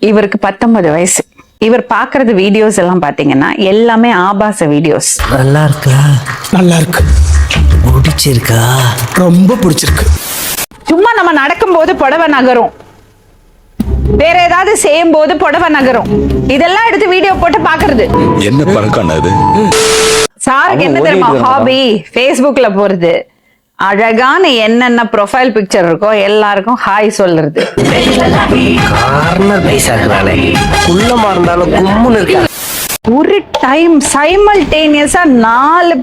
இவருக்கு 19 வயசு. இவர் பாக்குறது வீடியோஸ் எல்லாம் பாத்தீங்கன்னா எல்லாமே ஆபாச வீடியோஸ். நல்லா இருக்கா? நல்லா இருக்கு. பிடிச்சிருக்கா? ரொம்ப பிடிச்சிருக்கு. சும்மா நம்ம நடக்கும் போது புடவை நகரும், வேற ஏதாவது செய்யும் போது புடவை நகரும், இதெல்லாம் எடுத்து வீடியோ போட்டு பாக்குறது. என்ன பழக்கம் அது? சாருக்கு என்ன தெரியுமா ஹாபி? Facebookல போறது, அழகான என்னென்ன ப்ரொஃபைல் பிக்சர் இருக்கோ எல்லாருக்கும் ஹாய் சொல்றது. கார்னர் பைசாக்குறானே, குள்ளமா இருந்தாலும் கும்முன்னு இருக்கா. ஒரு டைம் சைமல்டேனியஸா 4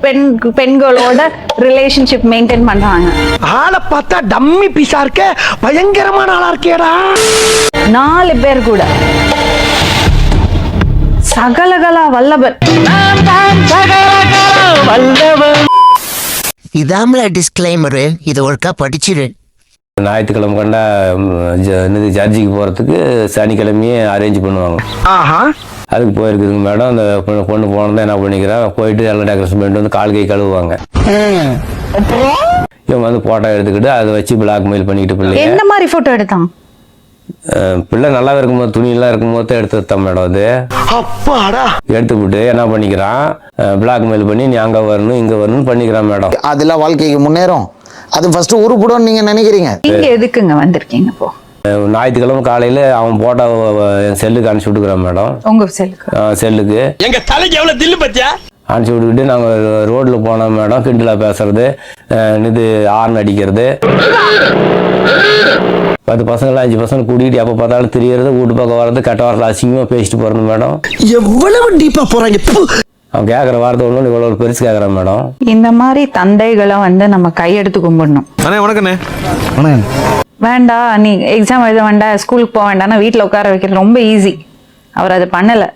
பெண்களோட ரிலேஷன்ஷிப் மெயின்டைன் பண்றாங்க. ஆளை பார்த்தா டம்மி பீஸா இருக்க, பயங்கரமான ஆளா இருக்கேடா. 4 பேர் கூட. சகலகலா வல்லபன். இதாமல டிஸ்க்ளைமரு, இது ஒருக்கா படிச்சிரு. ஞாயிற்றுக்கிழமை கண்டா ஜட்ஜிக்கு போகிறதுக்கு சனிக்கிழமையே அரேஞ்ச் பண்ணுவாங்க. அதுக்கு போயிருக்குதுங்க மேடம். அந்த பொண்ணு போனதான் என்ன பண்ணிக்கிறேன், போயிட்டு எல்லாம் டெக்கரேஷன் பண்ணிட்டு வந்து கால் கை கழுவுவாங்க. இவங்க வந்து போட்டோ எடுத்துக்கிட்டு அதை வச்சு பிளாக்மெயில் பண்ணிக்கிட்டு பிள்ளை. என்ன மாதிரி போட்டோ எடுத்தான்? பிள்ளை நல்லா இருக்கும்போது, துணியெல்லாம் இருக்கும்போது தான் எடுத்து மேடம். அது எடுத்துக்கிட்டு என்ன பண்ணிக்கிறான், பிளாக்மெயில் பண்ணி நீ அங்கே வரணும் இங்கே வரணும்னு பண்ணிக்கிறான் மேடம். அதெல்லாம் வாழ்க்கைக்கு முன்னேறும். அது ஃபர்ஸ்ட் உருப்படும் நீங்க நினைக்கிறீங்க. நீங்க எதுக்குங்க வந்திருக்கீங்க? இப்போ ஞாயிற்றுக்கிழமை காலையில அவன் போட்டோ என் செல்லுக்கு அனுப்பிச்சு விட்டுக்கிறேன் மேடம். உங்க செல்லுக்கு? செல்லுக்கு எங்க தலைக்கு எவ்வளவு தில்லு பத்தியா? அனுப்பிச்சு விட்டுக்கிட்டு நாங்கள் ரோட்ல போனோம் மேடம். கிண்டலாக பேசுறது, இது ஹார்ன் அடிக்கிறது, 10 பசங்கள 5 பசங்க கூட்டிகிட்டு எப்போ பார்த்தாலும் தெரியறது, வீட்டு பக்கம் வர்றது, கெட்ட வாரத்தில் அசிங்கமாக பேசிட்டு போறது மேடம். எவ்வளவு டீப்பா போறாங்க. அவன் கேட்குற வார்த்தை ஒன்று இவ்வளோ பெருசு கேட்குறான் மேடம். இந்த மாதிரி தந்தைகளை வந்து நம்ம கையெடுத்து கும்பிடணும். வேண்டாம் நீ எக்ஸாம் எழுத வேண்டாம், ஸ்கூலுக்கு போக வேண்டாம்னா வீட்டில் உட்கார வைக்கிறது ரொம்ப ஈஸி. அவர் அதை பண்ணல.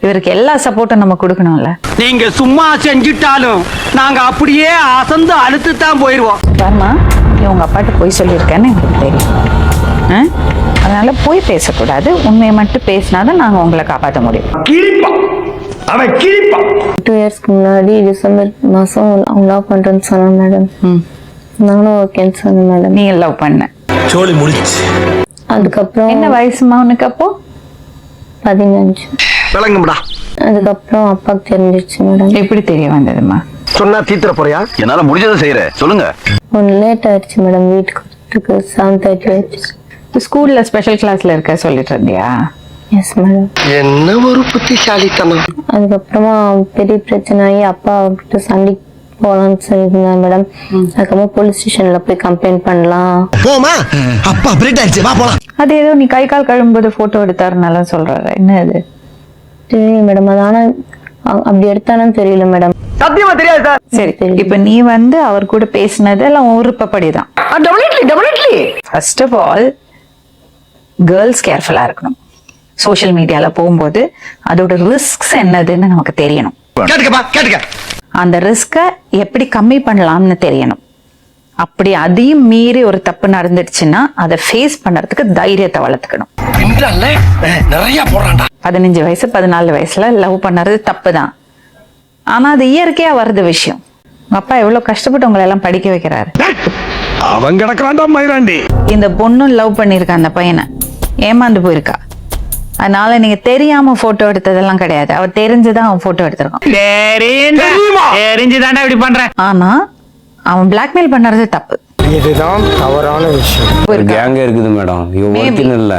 இவருக்கு எல்லா சப்போர்ட்டும் நம்ம கொடுக்கணும்ல. நீங்க சும்மா செஞ்சுட்டாலும் நாங்க அப்படியே அசந்து அழுத்து தான் போயிருவோம். பாருமா, நீ உங்க அப்பாட்ட போய் சொல்லியிருக்கேன்னு எனக்கு தெரியும். அதனால போய் பேசக்கூடாது, உண்மையை மட்டும் பேசினாதான் நாங்க உங்களை காப்பாற்ற முடியும். 2 இயர்ஸ்க்கு முன்னாடி டிசம்பர் மாசம் அவங்க லவ் பண்றேன்னு சொன்னேன் மேடம். நானும் ஓகேன்னு சொன்னேன் மேடம். நீ லவ் பண்ண சோலி முடிச்சு. அதுக்கப்புறம் என்ன வயசுமா உனக்கு அப்போ? 15. விளங்கும்டா. அதுக்கப்புறம் அப்பாவுக்கு தெரிஞ்சிருச்சு மேடம். எப்படி தெரிய வந்ததுமா? சொன்னா தீத்துற போறியா? என்னால முடிஞ்சதை செய்யறேன், சொல்லுங்க. கொஞ்சம் லேட் ஆயிடுச்சு மேடம், வீட்டுக்கு வரதுக்கு 7:30 ஆயிடுச்சு. ஸ்கூல்ல ஸ்பெஷல் கிளாஸ்ல இருக்க சொல்லிட்டு இருந்தியா? Yes madam. என்ன ஒரு புத்திசாலித்தனம். அதுக்கப்புறமா பெரிய பிரச்சனை ஆகி அப்பா கிட்ட சண்டைக்கு போகலான்னு சொல்லியிருந்தேன் மேடம். அதுக்கப்புறம் போலீஸ் ஸ்டேஷன்ல போய் கம்ப்ளைண்ட் பண்ணலாம். போமா அப்பா பிரேட் ஆயிடுச்சு, வா போலாம். அது ஏதோ நீ கை கால் கழுவும்போது போட்டோ எடுத்தாருனால சொல்றாரு. என்ன அது? தெரியல மேடம். அது ஆனா அப்படி எடுத்தானு தெரியல மேடம். சத்தியமா தெரியாது சார். சரி, இப்ப நீ வந்து அவர் கூட பேசினது எல்லாம் விருப்பப்படிதான். ஃபர்ஸ்ட் ஆஃப் ஆல் கேர்ள்ஸ் கேர்ஃபுல்லா இருக்கணும். சோஷியல் மீடியால போகும்போது அதோட ரிஸ்க்ஸ் என்னதுன்னு நமக்கு தெரியணும். அந்த ரிஸ்கை எப்படி கம்மி பண்ணலாம்னு தெரியணும். அப்படி அதையும் மீறி ஒரு தப்பு நடந்துடுச்சுன்னா அதை ஃபேஸ் பண்றதுக்கு தைரியத்தை வளர்த்துக்கணும். 15 வயசு 14 வயசுல லவ் பண்ணறது தப்பு தான். ஆனா அது இயற்கையா வருது விஷயம். உங்க அப்பா எவ்வளவு கஷ்டப்பட்டு உங்களை எல்லாம் படிக்க வைக்கிறாரு. அவன் கிடக்குறான்டா மயிராண்டி. இந்த பொண்ணும் லவ் பண்ணிருக்கா, அந்த பையனை ஏமாந்து போயிருக்கா. அதனால நீங்க தெரியாம போட்டோ எடுத்ததெல்லாம் கிடையாது, அவர் தெரிஞ்சுதான் அவன் போட்டோ எடுத்திருக்கான். ஆனா அவன் பிளாக்மெயில் பண்றது தப்பு. இதுதான் தவறான விஷயம். ஒரு கேங்க இருக்குது மேடம். இவன் ஒருத்தன் இல்ல,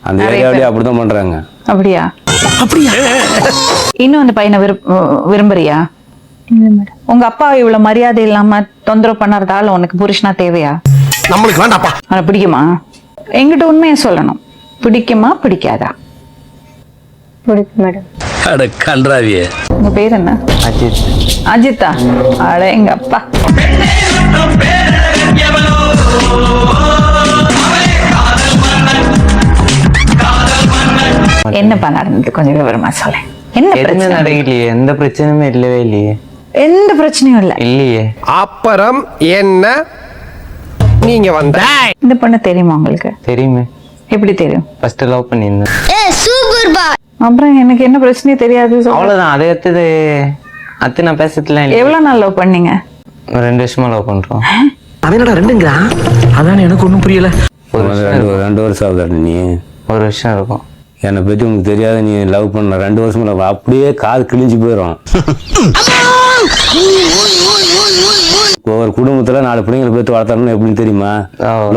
அந்த ஏரியாவிலேயே அப்படிதான் பண்றாங்க. அப்படியா? இன்னும் அந்த பையனை விரும்புறியா? இல்ல மேடம். உங்க அப்பா இவ்வளவு மரியாதை இல்லாம தொந்தரவு பண்ணறதால உனக்கு புருஷனா தேவையா? நம்மளுக்கு வேண்டாப்பா. அவனை பிடிக்குமா? என்கிட்ட உண்மையை சொல்லணும். பிடிக்குமா பிடிக்காதா? பிடிக்கும் மேடம். அட கன்றாவியே. உங்க பேர் என்ன? அஜித். அஜித்தா? அட எங்க அப்பா. என்னப்பா நடந்தது கொஞ்சம் விவரமா சொல்ல. என்ன பிரச்சனை? நடக்கலையே, எந்த பிரச்சனையுமே இல்லவே இல்லையே. எந்த பிரச்சனையும் இல்ல இல்லையே. அப்புறம் என்ன நீங்க வந்த? இந்த பொண்ணு தெரியுமா உங்களுக்கு? தெரியுமே. எப்படி தெரியும்? ஃபர்ஸ்ட் லவ் பண்ணியிருந்தேன். அப்புறம் எனக்கு என்ன பிரச்சனையும் தெரியாது. அவ்வளவுதான். அதை அத்து நான் பேசத்துல. எவ்வளவு நாள் லவ் பண்ணீங்க? 2 வருஷமா லவ் பண்றோம். அவனோட 2ங்கிறான். அதான் எனக்கு ஒண்ணும் புரியல. 2 வருஷம் ஆகுது. நீ 1 வருஷம் இருக்கும். என்னை பற்றி உங்களுக்கு தெரியாத நீ லவ் பண்ண 2 வருஷம் love. அப்படியே காது கிழிஞ்சு போயிடும். ஒரு குடும்பத்துல 4 பிள்ளைங்களை பேத்து வளர்த்தணும்னு எப்படின்னு தெரியுமா?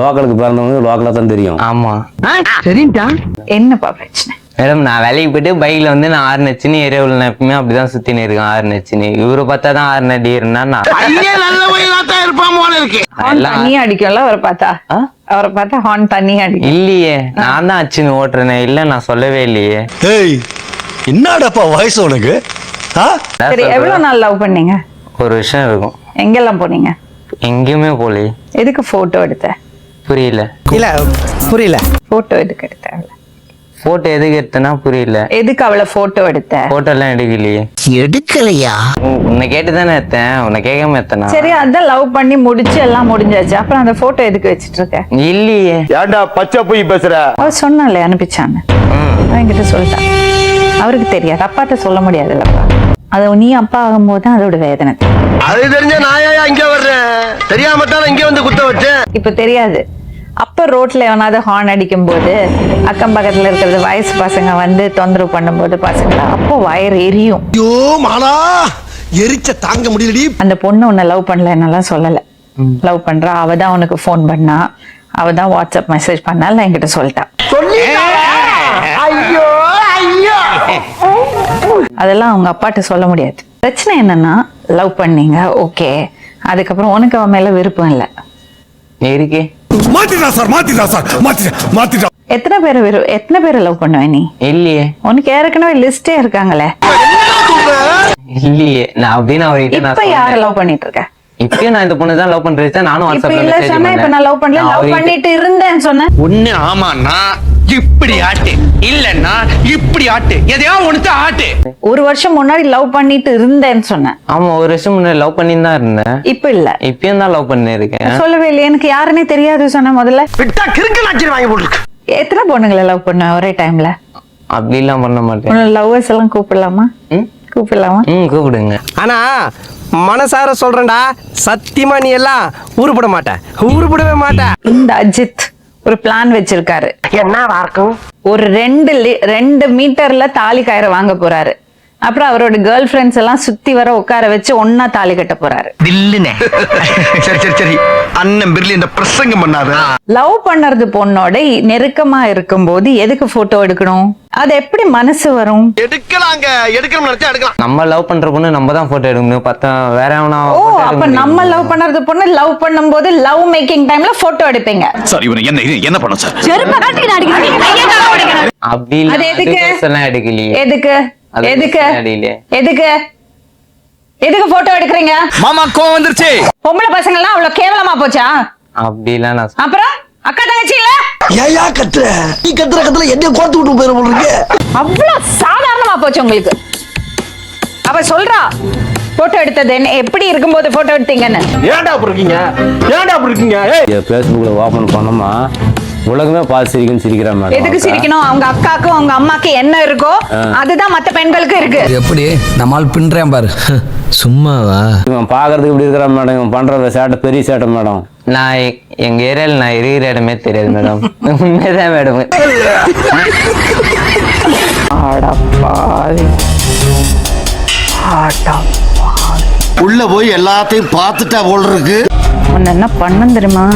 லோக்கலுக்கு பிறந்தவங்க லோக்கலா தான் தெரியும். ஆமா சரிண்டா. என்னப்பா பிரச்சனை? மேடம் நான் வேலைக்கு போயிட்டு பைக்ல வந்து நான் 6 நச்சுன்னு ஏரியாவில் நான் எப்பவுமே அப்படிதான் சுத்தின்னு இருக்கேன். 6 நச்சுன்னு இவரை பார்த்தா தான் 6 நடி இருந்தா நான் ஹார்ன் தண்ணியா அடிக்கும்ல அவரை பார்த்தா? அவரை பார்த்தா ஹார்ன் தண்ணியா அடிக்கும். இல்லையே, நான் தான் அச்சுன்னு ஓட்டுறேனே. இல்ல நான் சொல்லவே இல்லையே. ஏய் என்னடாப்பா வயசு உனக்கு? சரி, எவ்வளவு நாள் லவ் பண்ணீங்க? 1 வருஷம் இருக்கும். எங்கெல்லாம் போனீங்க? எங்கேயுமே போலயே. எதுக்கு போட்டோ எடுத்த? புரியல. இல்ல புரியல. போட்டோ எதுக்கு எடுத்த அவளை? போட்டோ எதுக்கு எடுத்தனா புரியல. எதுக்கு அவளை போட்டோ எடுத்த? போட்டோ எல்லாம் எடுக்கலையே. எடுக்கலையா? உன்னை கேட்டு தானே எடுத்தேன், உன்னை கேட்காம எடுத்தனா? சரி, அதான் லவ் பண்ணி முடிச்சு எல்லாம் முடிஞ்சாச்சு. அப்புறம் அந்த போட்டோ எதுக்கு வச்சிட்டு இருக்க? இல்லையே. ஏன்டா பச்சை போய் பேசுற? அவ சொன்னாலே அனுப்பிச்சான்னு என்கிட்ட சொல்லிட்டான். அவருக்கு தெரியாது, அப்பாட்ட சொல்ல முடியாதுல்லப்பா. அது நீ அப்பா ஆகும்போது தான் அதோட வேதனை. அது தெரிஞ்ச நாயா இங்க வர்றேன், தெரியாம தான் இங்க வந்து குத்த வச்சேன். இப்ப தெரியாது. அப்ப ரோட்ல எவனாவது ஹார்ன் அடிக்கும் போது அக்கம் பக்கத்துல இருக்கிறது வயசு பசங்க வந்து தொந்தரவு பண்ணும்போது பசங்க அப்போ வயிறு எரியும். ஐயோ மாலா, எரிச்ச தாங்க முடியலடி. அந்த பொண்ணு உன்னை லவ் பண்ணல என்னெல்லாம் சொல்லல. லவ் பண்றா, அவ தான் உனக்கு ஃபோன் பண்ணா, அவ தான் வாட்ஸ்அப் மெசேஜ் பண்ணால என்கிட்ட சொல்லிட்டா. ஐயோ ஐயோ. அதெல்லாம் அவங்க அப்பாட்ட சொல்ல முடியாது. பிரச்சனை என்னன்னா, லவ் பண்ணீங்க ஓகே, அதுக்கப்புறம் உனக்கு அவன் மேல விருப்பம் இல்லை. இருக்கே. மாத்திட்டா சார், மாத்திட்டா சார், மாத்திட்டா. எத்தனை பேரை லவ் பண்ணுவ நீ? இல்லையே. உனக்கு ஏற்கனவே லிஸ்டே இருக்காங்களே. இல்லையே, நான் அப்படின்னு அவர்கிட்ட இப்ப யார லவ் பண்ணிட்டு இருக்க? இப்பயும் நான் இந்த பொண்ணு தான் லவ் பண்றேன். நானும் இப்ப வாட்ஸ்அப்ல இல்ல மெசேஜ் சொன்னா, இப்ப நான் லவ் பண்ணல, லவ் பண்ணிட்டு இருந்தேன்னு சொன்னேன். ஒண்ணு ஆமாண்ணா இப்படி ஆட்டு, இல்லன்னா இப்படி ஆட்டு, எதையா ஒண்ணு ஆட்டு. 1 வருஷம் முன்னாடி லவ் பண்ணிட்டு இருந்தேன்னு சொன்னேன். ஆமா, 1 வருஷம் முன்னாடி லவ் பண்ணி தான் இருந்தேன். இப்ப இல்ல. இப்பயும் தான் லவ் பண்ணி இருக்கேன். சொல்லவே இல்லையே, எனக்கு யாருன்னே தெரியாது சொன்ன. முதல்ல விட்டா கிறுக்கு நாச்சி வாங்கி போட்டுருக்கு. எத்தனை பொண்ணுங்களை லவ் பண்ண ஒரே டைம்ல? அப்படி எல்லாம் பண்ண மாட்டேன். உன்னோட லவ்வர்ஸ் எல்லாம் கூப்பிடலாமா? கூப்பிடலாமா? கூப்பிடுங்க. ஆனா மனசார சொல்றேன்டா, சத்தியமா நீ எல்லாம் உருப்பட மாட்ட, உருப்படவே மாட்ட. இந்த அஜித் ஒரு பிளான் வச்சிருக்காரு. என்ன இருக்கும்? ஒரு 2 மீட்டர்ல தாலி கயிறு வாங்க போறாரு. அப்புறம் அவரோட கேர்ள் ஃபிரெண்ட்ஸ் எல்லாம் சுத்தி வர உட்கார வச்சு ஒன்னா தாலி கட்ட போறாரு. சரி சரி சரி, அண்ணன் பிர்லியன்ட் பிரசங்கம் பண்ணாத. லவ் பண்ணறது பொண்ணோட நெருக்கமா இருக்கும்போது எதுக்கு போட்டோ எடுக்கணும்? அது எப்படி மனசு வரும்? எடுக்கலாங்க, எடுக்கணும் நினைச்சா எடுக்கலாம். நம்ம லவ் பண்ற பொண்ணு நம்ம தான் போட்டோ எடுக்கணும். பார்த்தா வேற எவனா ஓ, அப்ப நம்ம லவ் பண்ணறது பொண்ணு லவ் பண்ணும்போது லவ் மேக்கிங் டைம்ல போட்டோ எடுப்பீங்க. சார் இவனை என்ன பண்ண சார்? அப்படி அது எதுக்கு? எல்லாம் எடுக்கலையே. எதுக்கு எதுக்கு எதுக்கு எதுக்கு போட்டோ எடுக்கிறீங்க? மாமா கோவம் வந்துருச்சு. பொம்பளை பசங்க எல்லாம் அவ்வளவு கேவலமா போச்சா? அப்படி எல்லாம் நான் அப்புறம் அக்கா தங்கச்சி இல்ல? ஏயா கத்துற? நீ கத்துற என்ன கோத்து விட்டு போயிரு போல இருக்கு. அவ்வளவு சாதாரணமா போச்சு உங்களுக்கு. அவ சொல்றா போட்டோ எடுத்தது என்ன, எப்படி இருக்கும்போது போட்டோ எடுத்தீங்கன்னு. ஏன்டா அப்படி இருக்கீங்க? ஏன்டா அப்படி இருக்கீங்க? ஃபேஸ்புக்ல ஓபன் பண்ணோமா உலகமே பார்த்து சிரிக்கிறான் மேடம். எதுக்கு சிரிக்கணும்? அவங்க அக்காக்கும் அவங்க அம்மாக்கு என்ன இருக்கோ அதுதான் மத்த பெண்களுக்கு இருக்கு. எப்படி நம்மால் பின்றேன் பாரு, சும்மாவா? இவன் பாக்குறதுக்கு இப்படி இருக்கிறான் மேடம், இவன் பண்ற சேட்டை பெரிய சேட்டை மேடம். நான் எங்க ஏரியால நான் இருக்கிற இடமே தெரியாது மேடம். உண்மைதான் மேடம். உள்ள போய் எல்லாத்தையும் பார்த்துட்டா போல இருக்கு. உன்ன என்ன பண்ண தெரியுமா?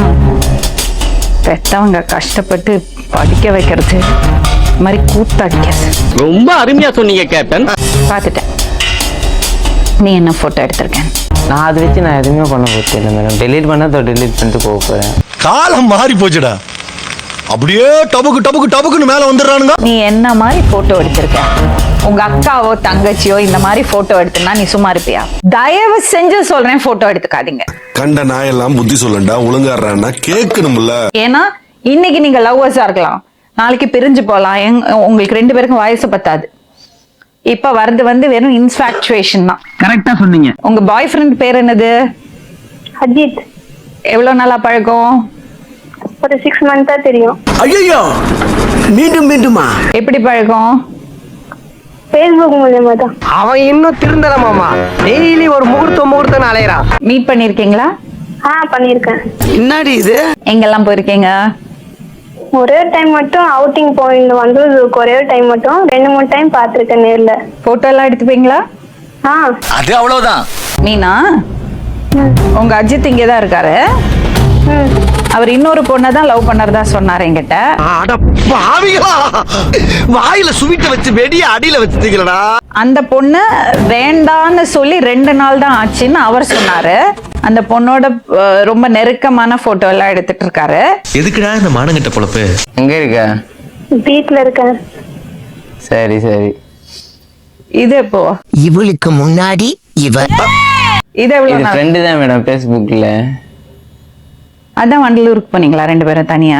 பெத்தவங்க கஷ்டப்பட்டு படிக்க வைக்கிறது மாதிரி கூத்தாடிக்காது. ரொம்ப அருமையா சொன்னீங்க கேப்டன். பாத்துட்டேன் நீ என்ன போட்டோ எடுத்திருக்கேன். நான் அதை வச்சு நான் எதுவுமே பண்ண போறேன் மேடம். டெலீட் பண்ணா டெலீட் பண்ணிட்டு போக போறேன். காலம் மாறி போச்சுடா, அப்படியே டபுக்கு டபுக்கு டபுக்குன்னு மேல வந்துடுறானுங்க. நீ என்ன மாதிரி போட்டோ எடுத்திருக்க? உங்க அக்காவோ தங்கச்சியோ இந்த மாதிரி போட்டோ எடுத்துனா நீ சும்மா இருப்பியா? தயவு செஞ்சு சொல்றேன், போட்டோ எடுத்துக்காதீங்க. கண்ட நாயெல்லாம் புத்தி சொல்லண்டா, ஒழுங்காடுறான்னா கேட்கணும்ல. ஏன்னா இன்னைக்கு நீங்க லவ்வர்ஸா இருக்கலாம், நாளைக்கு பிரிஞ்சு போலாம். உங்களுக்கு 2 பேருக்கும் வயசு பத்தாது. இப்ப வந்து வெறும் இன்ஃபாக்சுவேஷன் தான். கரெக்டா சொன்னீங்க. உங்க பாய் ஃப்ரெண்ட் பேர் என்னது? அஜித். எவ்வளவு நாளா பழக்கம்? ஒரு 6 மந்த்தா தெரியும். ஐயோ மீண்டும் மீண்டுமா? எப்படி பழக்கம்? ஃபேஸ்புக் மூலமா தான். அவன் இன்னும் திருந்தல மாமா, டெய்லி ஒரு முகூர்த்தம் அலையறான். மீட் பண்ணிருக்கீங்களா? பண்ணிருக்கேன். என்னடி இது? எங்கெல்லாம் போயிருக்கீங்க? ஒரே டைம் மட்டும் அவுட்டிங் போயிட்டு வந்தது, ஒரே டைம் மட்டும் 2-3 டைம் பார்த்திருக்கேன் நேர்ல. போட்டோ எல்லாம் எடுத்துப்பீங்களா? அது அவ்வளவுதான். மீனா, உங்க அஜித் இங்கதான் இருக்காரு. அவர் இன்னொரு பொண்ணை தான் லவ் பண்ணறதா சொன்னாரு என்கிட்ட. அட பாவிகளா, வாயில சுவிட்ட வச்சு வெடிய அடியில வச்சுட்டீங்களடா. அந்த பொண்ணு வேண்டான்னு சொல்லி 2 நாள் தான் ஆச்சுன்னு அவர் சொன்னாரு. அந்த பொண்ணோட ரொம்ப நெருக்கமான போட்டோ எல்லாம் எடுத்துட்டு இருக்காரு. எதுக்குடா இந்த மானங்கிட்ட பொழப்பு? எங்க இருக்க? வீட்டுல இருக்கேன். சரி சரி. இது எப்போ? இவளுக்கு முன்னாடி இவ. இது எவ்வளவு இது நாள்? ஃப்ரெண்டு தான் மேடம் ஃபேஸ்புக்ல. அதான் வண்டலூருக்கு போனீங்களா 2 பேரும் தனியா?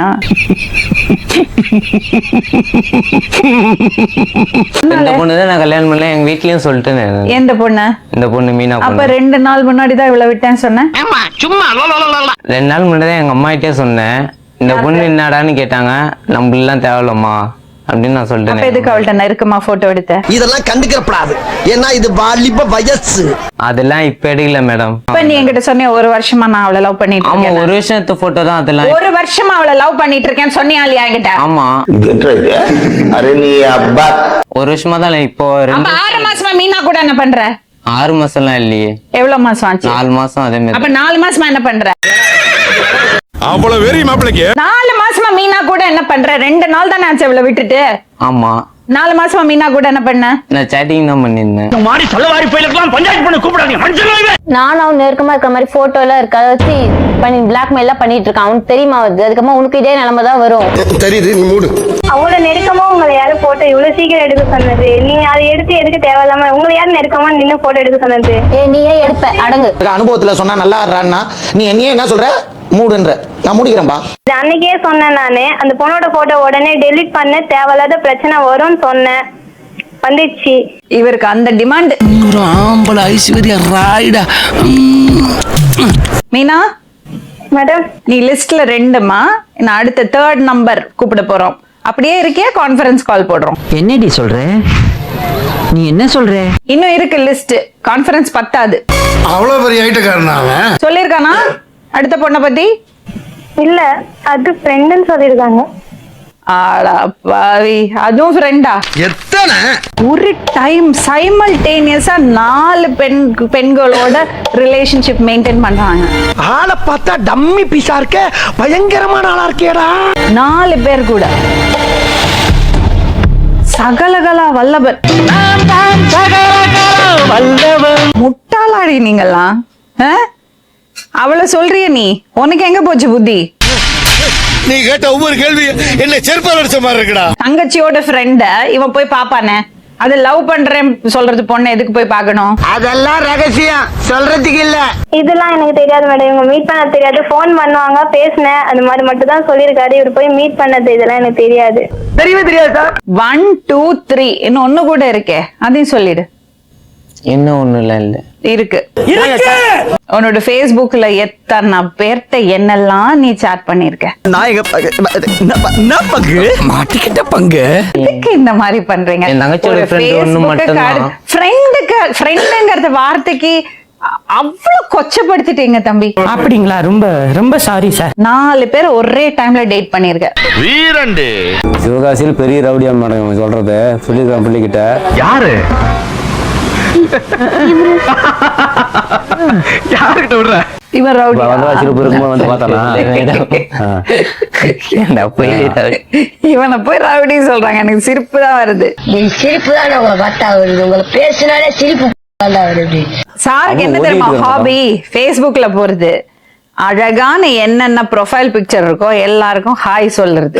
இந்த பொண்ணு தான் நான் கல்யாணம் பண்ணல, எங்க வீட்லயும் சொல்லிட்டேன். எந்த பொண்ணு? இந்த பொண்ணு மீனா அப்ப பொண்ணு. 2 நாள் முன்னாடி தான் இவ்வளவு விட்டேன்னு சொன்னேன். 2 நாள் முன்னாடி தான் எங்க அம்மாகிட்டே சொன்னேன். இந்த பொண்ணு என்னடான்னு கேட்டாங்க. நம்மளெல்லாம் தேவையில்லம்மா அப்படின்னு நான் அப்ப சொல்லிட்டேன். எதுக்கு அவள்கிட்ட நெருக்கமா போட்டோ எடுத்த? இதெல்லாம் கண்டுக்கிறப்படாது, ஏன்னா இது வாலிப வயசு. அதெல்லாம் இப்ப எடுக்கல மேடம். இப்ப நீ என்கிட்ட சொன்னிய 1 வருஷமா நான் அவளை லவ் பண்ணிட்டு ஆமா, இருக்கேன். 1 வருஷத்து போட்டோ தான் அதெல்லாம். 1 வருஷமா அவளை லவ் பண்ணிட்டு இருக்கேன்னு சொன்னியா இல்லையா என்கிட்ட? ஆமா, அரே நீ அப்பா 1 வருஷமா தான். இப்போ அப்ப 6 மாசமா மீனா கூட என்ன பண்ற? 6 மாசம்லாம் இல்லையே. எவ்வளவு மாசம் ஆச்சு? 4 மாசம் அதே மாதிரி. அப்ப 4 மாசமா என்ன பண்ற? அவ்வளவு வெறி மாப்பிளைக்கு. 4 மாசமா மீனா கூட என்ன பண்ற? 2 நாள் தானே ஆச்சு அவளை விட்டுட்டு. ஆமா, 4 மாசமா மீனா கூட என்ன பண்ண? நான் சேட்டிங் தான் பண்ணிருந்தேன். நானும் அவன் நெருக்கமா இருக்கிற மாதிரி போட்டோ எல்லாம் இருக்கு, அதை வச்சு பண்ணி பிளாக்மெயில் எல்லாம் பண்ணிட்டு இருக்கான். அவனுக்கு தெரியுமா வருது? அதுக்கப்புறமா உனக்கு இதே நிலைமை தான் வரும். தெரியுது, நீ மூடு. அவங்கள நெருக்கமா உங்களை யாரும் போட்டோ இவ்வளவு சீக்கிரம் எடுக்க சொன்னது? நீங்க அதை எடுத்து எதுக்கு தேவையில்லாம உங்களை யாரும் நெருக்கமா நின்று போட்டோ எடுக்க சொன்னது? நீ ஏன் எடுப்ப? அடங்கு. அனுபவத்துல சொன்னா நல்லா ஆடுறான்னா நீ என்னையே என்ன சொல்ற? மூடுன்ற. நான் முடிக்கிறேன்பா. அன்னைக்கே சொன்னேன் நானு, அந்த பொண்ணோட போட்டோ உடனே டெலிட் பண்ண, தேவையில்லாத பிரச்சனை வரும்னு சொன்னேன். வந்துச்சு. இவருக்கு அந்த டிமாண்ட். ஒரு ஆம்பளை ஐஸ்வர்யா ராய்டா. மீனா, மேடம் நீ லிஸ்ட்ல 2மா, நான் அடுத்த 3rd நம்பர் கூப்பிட போறோம். அப்படியே இருக்கியா? கான்ஃபரன்ஸ் கால் போடுறோம். என்னடி சொல்ற? நீ என்ன சொல்ற? இன்னும் இருக்கு லிஸ்ட். கான்ஃபரன்ஸ் பத்தாது. அவ்வளவு பெரிய ஐட்டக்காரனா அவன்? சொல்லிருக்கானா அடுத்த பொண்ணை பத்தி? இல்ல, அது ஃப்ரெண்டுன்னு சொல்லிருக்காங்க. ஆடா பாவி, அதுவும் ஃப்ரெண்டா? எத்தனை ஒரு டைம் சைமல்டேனியஸா 4 பெண்களோட ரிலேஷன்ஷிப் மெயின்டைன் பண்றாங்க. ஆளை பார்த்தா டம்மி பீஸா இருக்க, பயங்கரமான ஆளா இருக்கேடா. 4 பேர் கூட. சகலகலா வல்லபன். முட்டாளாடி நீங்கெல்லாம். அவளை சொல்றிய நீ? உனக்கு எங்க போச்சு புத்தி? நீ கேட்ட ஒவ்வொரு கேள்வி என்ன செருப்பால் அடிச்ச மாதிரி இருக்குடா. தங்கச்சியோட ஃப்ரெண்ட இவன் போய் பாப்பானே, அது லவ் பண்றேன் சொல்றது பொண்ணு எதுக்கு போய் பார்க்கணும்? அதெல்லாம் ரகசியம், சொல்றதுக்கு இல்ல. இதெல்லாம் எனக்கு தெரியாது மேடம். இவங்க மீட் பண்ண தெரியாது. போன் பண்ணுவாங்க, பேசினேன், அந்த மாதிரி மட்டும் தான் சொல்லியிருக்காரு. இவர் போய் மீட் பண்ணது இதெல்லாம் எனக்கு தெரியாது. தெரியவே தெரியாது சார். 1 2 3 இன்னும் 1 கூட இருக்கே, அதையும் சொல்லிடு. என்ன ஒண்ணுல இல்ல இருக்கு. உன்னோட Facebookல எத்தனை பேர்ட்ட என்னெல்லாம் நீ சாட் பண்ணிருக்க? மாட்டிக்கிட்ட பங்கு. எதுக்கு இந்த மாதிரி பண்றீங்க? என் தங்கச்சியோட friend ஒண்ணு மட்டும்தான். ஃப்ரெண்டுங்கிறத வார்த்தைக்கு அவ்வளவு கொச்சப்படுத்திட்டீங்க தம்பி. அப்படிங்களா? ரொம்ப ரொம்ப சாரி சார். 4 பேர் ஒரே டைம்ல டேட் பண்ணிருக்க. வீரண்டு சிவகாசியில் பெரிய ரவுடியா மேடம் சொல்றத சொல்லியிருக்கான் பிள்ளைகிட்ட. யாரு யாருக்கிட்ட விடுற? இவன் ரவுடி. வந்தவாசியில் போயிருக்கும்போது வந்து பார்த்தானா? இவனை போய் ரவுடி சொல்றாங்க. எனக்கு சிரிப்பு தான் வருது. சிரிப்பு தான் உங்களை பார்த்தா வருது. உங்களை பேசினாலே சிரிப்பு வருது. சாருக்கு என்ன தெரியுமா ஹாபி? Facebookல போறது, அழகான என்னென்ன ப்ரொஃபைல் பிக்சர் இருக்கோ எல்லாருக்கும் ஹாய் சொல்றது.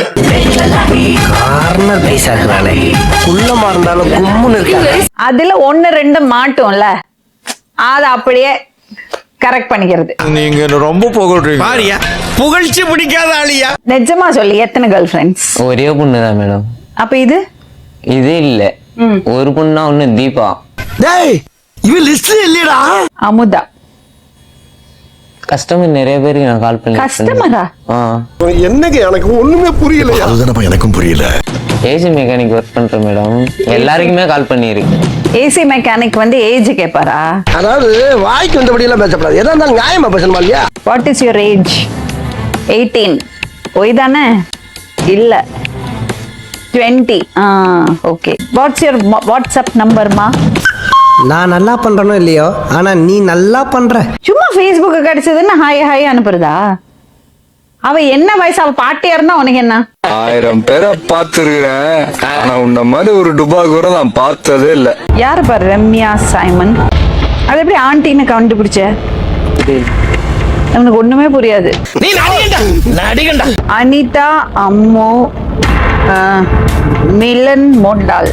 கார்னர் பைசா இருக்கிறானே, குள்ளமா இருந்தாலும் கும்முன்னு இருக்காங்க. அதுல 1 2 மாட்டோம்ல, அத அப்படியே கரெக்ட் பண்ணிக்கிறது. நீங்க ரொம்ப புகழ்றீங்க. பாரியா, புகழ்ச்சி பிடிக்காத ஆளியா? நிஜமா சொல்லி எத்தனை கேர்ள் ஃப்ரெண்ட்ஸ்? ஒரே பொண்ணு தான் மேடம். அப்ப இது இது இல்ல, ஒரு பொண்ணா ஒண்ணு தீபா. டேய், இவன் லிஸ்ட்ல இல்லடா. அமுதா. கஸ்டமர் நிறைய பேருக்கு நான் கால் பண்ணி. கஸ்டமரா? என்னங்க எனக்கு ஒண்ணுமே புரியல. அதுதானப்பா எனக்கும் புரியல. ஏசி மெக்கானிக் ஒர்க் பண்றேன் மேடம். எல்லாருக்குமே கால் பண்ணிருக்கு. ஏசி மெக்கானிக் வந்து ஏஜ் கேட்பாரா? அதாவது வாய்க்கு வந்தபடி எல்லாம் பேசப்படாது. எதா இருந்தாலும் நியாயமா பேசணுமா இல்லையா? What is your age? 18. ஒய் தானே? இல்ல 20. ஓகே. வாட்ஸ் யுவர் வாட்ஸ்அப் நம்பர்மா? நான் நல்லா பண்றனோ இல்லையோ ஆனா நீ நல்லா பண்ற. சும்மா ஃபேஸ்புக்கு கிடைச்சதுன்னு ஹாய் ஹாய் அனுப்புறதா? அவ என்ன வயசு? அவ பாட்டியா இருந்தா உனக்கு என்ன? 1000 பேரை பார்த்துருக்கிறேன், ஆனா உன்ன மாதிரி ஒரு டுபா கூட நான் பார்த்ததே இல்ல. யாரு பாரு? ரம்யா சைமன். அது எப்படி ஆண்டின்னு கண்டுபிடிச்ச? எனக்கு ஒண்ணுமே புரியாது. அனிதா அம்மோ, மிலன் மோண்டால்,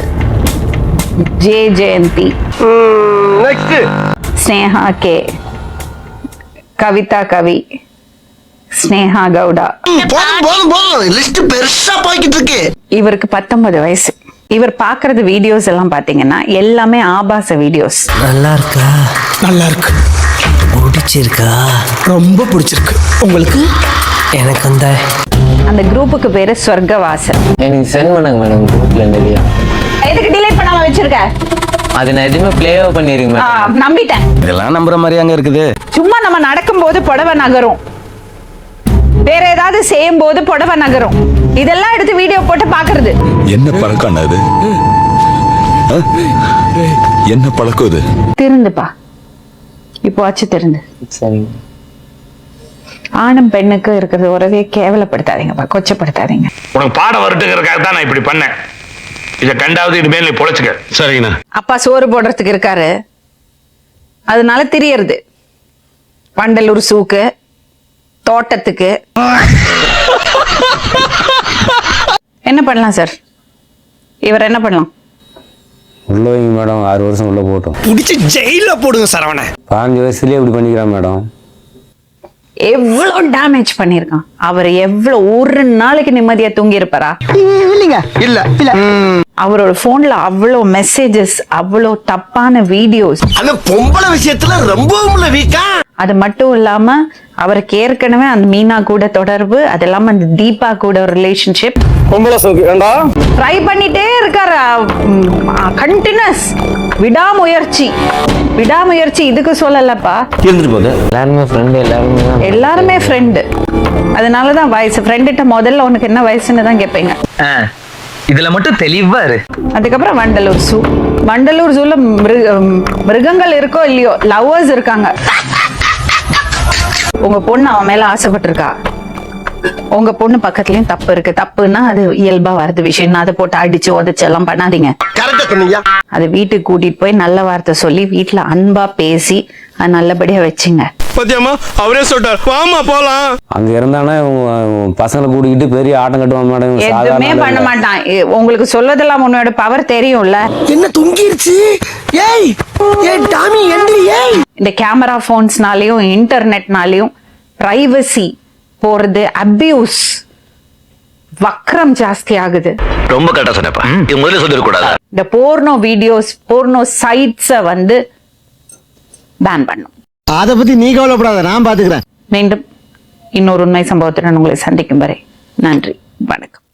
ஜெயந்தி, ஸ்னேகா கே, கவிதா கவி, ஸ்னேகா கவுடா. லிஸ்ட் பெருசா போய்கிட்டு இருக்கு. இவருக்கு 19 வயசு. இவர் பாக்குறது வீடியோஸ் எல்லாம் பாத்தீங்கன்னா எல்லாமே ஆபாச வீடியோஸ். நல்லா இருக்கா? நல்லா இருக்கு. பிடிச்சிருக்கா? ரொம்ப பிடிச்சிருக்கு. உங்களுக்கு? எனக்கு அந்த குரூப்புக்கு பேரு சொர்க்கவாசல். எனக்கு சென்ட் பண்ணுங்க மேடம் குரூப்ல நிறைய. எதுக்கு டிலீட் பண்ணாம வச்சிருக்க? அது நான் எதுவுமே பிளேவோ பண்ணிருக்கேன் மேடம். நம்பிட்டேன். இதெல்லாம் நம்புற மாதிரி அங்க இருக்குது. சும்மா நம்ம நடக்கும்போது புடவை நகரும், வேற ஏதாவது செய்யும் போது புடவை நகரும், இதெல்லாம் எடுத்து வீடியோ போட்டு பாக்குறது. என்ன பழக்கம் அது? என்ன பழக்கம் இது? திருந்துப்பா, இப்போ ஆச்சு திருந்து. சரிங்க. ஆணும் பெண்ணுக்கு இருக்கிறது உறவே கேவலப்படுத்தாதீங்கப்பா, கொச்சப்படுத்தாதீங்க. உனக்கு பாடம் வரட்டுங்கிறதுக்காக தான் நான் இப்படி பண்ணேன். இதை கண்டாவது இனிமேல் நீ பொழைச்சுக்க. சரிங்கண்ணா. அப்பா சோறு போடுறதுக்கு இருக்காரு, அதனால தெரியறது. வண்டலூர் சூக்கு, தோட்டத்துக்கு என்ன பண்ணலாம் சார்? இவர் என்ன பண்ணலாம்? உள்ள வைங்க மேடம். 6 வருஷம் உள்ள போட்டோம். பிடிச்சி ஜெயில போடுங்க சரவண. 15 வயசுலயே இப்படி பண்ணிக்கிறான் மேடம். எவ்வளவு டேமேஜ் பண்ணிருக்கான். அவர் எவ்வளவு ஒரு நாளைக்கு நிம்மதியா தூங்கி இருப்பாரா? இல்லைங்க. இல்ல இல்ல. அவரோட போன்ல அவ்வளவு மெசேஜஸ், அவ்வளவு தப்பான வீடியோஸ். அந்த பொம்பளை விஷயத்துல ரொம்பவும் வீக்கா. அது மட்டும் இல்லாம அவருக்கு ஏற்கனவே அந்த மீனா கூட தொடர்பு, அது இல்லாம அந்த தீபா கூட ஒரு ரிலேஷன்ஷிப். ட்ரை பண்ணிட்டே இருக்காரு. கண்டினியூஸ் விடாமுயற்சி. விடாமுயற்சி இதுக்கு சொல்லலப்பா. இருந்துட்டு போகுது. எல்லாருமே ஃப்ரெண்டு, எல்லாருமே ஃப்ரெண்டு. அதனாலதான் வயசு ஃப்ரெண்டுகிட்ட முதல்ல உனக்கு என்ன வயசுன்னு தான் கேட்பீங்க. இதுல மட்டும் தெளிவா இரு. அதுக்கப்புறம் வண்டலூர் ஜூ. வண்டலூர் ஜூல மிருகங்கள் இருக்கோ இல்லையோ, லவ்வர்ஸ் இருக்காங்க. உங்க பொண்ணு அவன் மேல ஆசைப்பட்டிருக்கா, உங்க பொண்ணு பக்கத்துலயும் தப்பு இருக்கு. தப்புன்னா அது இயல்பா வருது விஷயம். அதை போட்டு அடிச்சு உதச்சு எல்லாம் பண்ணாதீங்க. அது வீட்டுக்கு கூட்டிட்டு போய் நல்ல வார்த்தை சொல்லி வீட்டுல அன்பா பேசி அது நல்லபடியா வச்சுங்க. பத்தியம்மா அவரே சொல்றார், வாமா போலாம். அங்க இருந்தானே பசங்களை கூட்டிக்கிட்டு பெரிய ஆட்டம் கட்டுவான் மேடம். எதுவுமே பண்ண மாட்டான். உங்களுக்கு சொல்வதெல்லாம் உன்னோட பவர் தெரியும்ல. என்ன தொங்கிருச்சு? ஏய் ஏய் டாமி எந்திரி. ஏய் இந்த கேமரா போன்ஸ்னாலையும் இன்டர்நெட்னாலையும் பிரைவசி போறது, அபியூஸ், வக்ரம் ஜாஸ்தி ஆகுது. ரொம்ப கரெக்டா சொன்னப்பா. இது முதல்ல சொல்லிருக்கூடாது. இந்த போர்னோ வீடியோஸ், போர்னோ சைட்ஸ வந்து பேன் பண்ணும். அத பத்தி நீ கவலைப்படாத, நான் பாத்துக்கிறேன். மீண்டும் இன்னொரு உண்மை சம்பவத்துடன் உங்களை சந்திக்கும் வரை நன்றி, வணக்கம்.